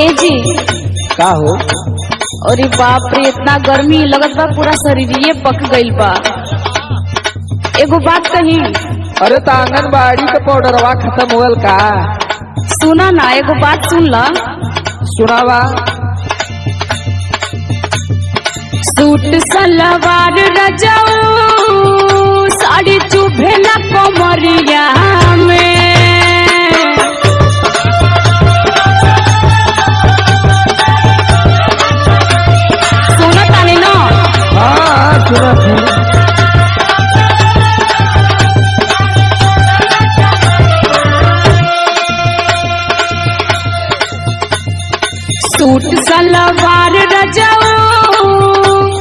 ए जी का हो? अरे बाप रे, इतना गर्मी लगत बा, पूरा शरीर पक गइल बा। एगो बात कही। अरे तो आंगनबाड़ी का पाउडरवा खत्म होल का? सुना ना, एगो बात सुन ला। सुनावा। सूट सलवार रजाऊ साड़ी चुभे ना कमरिया में। सुना तानी ना? हाँ सुना थी। सूट सलवार रजाऊ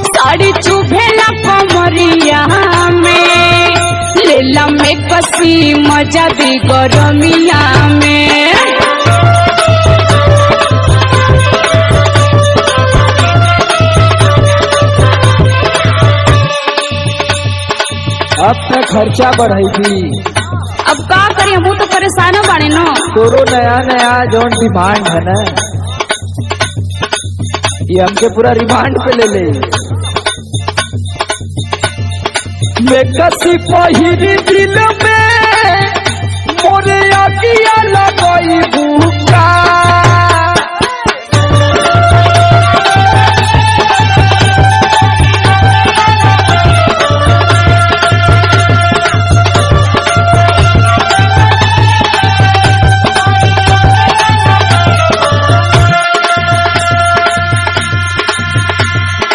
साड़ी चुभेला कमरिया में, लेला में कसी मजा दी गरमिया में। अब तक खर्चा बढ़ेगी। अब का करी, हम तो परेशान बाने न। तोरो नया नया जौन डिमांड है ना, ये हमके पूरा रिमांड पे ले ले। मैं कसी पहिरी दिल में मोरे आगिया लगाई भूखा।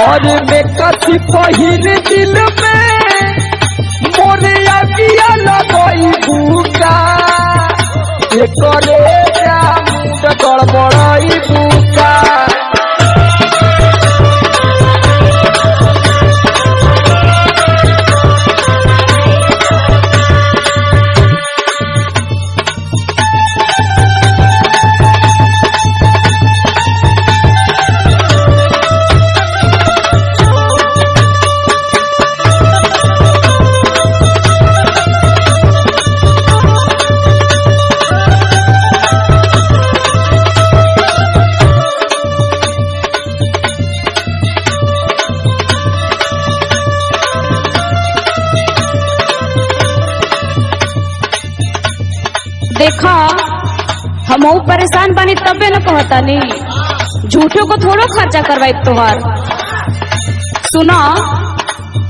और मैं कसी पहिरी दिल में मोरे आगिया लगाई भूखा। करे मुंड गड़बड़ाई भूखा। देखा, हम परेशान बानी तबे न कहता नहीं, झूठो को थोड़ो खर्चा करवाई तोहार। सुना,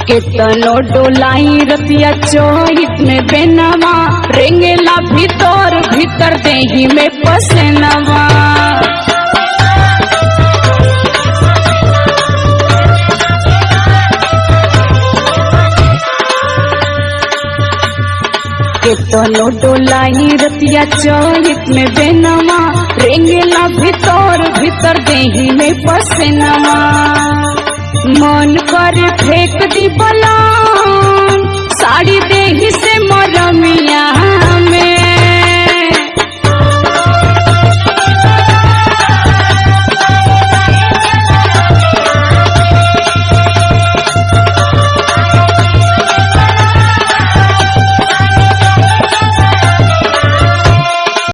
कितनो डोलाई रतिया चोहित में बेनवा, रेंगेला भीतर भीतर देही में पसेनवा। कितनो डोलाई रतिया चोहित में बेनवा, रेंगेला भीतर भीतर देही में पसेनवा। मन करे फेंक दी बलाम साड़ी देही से मरमिया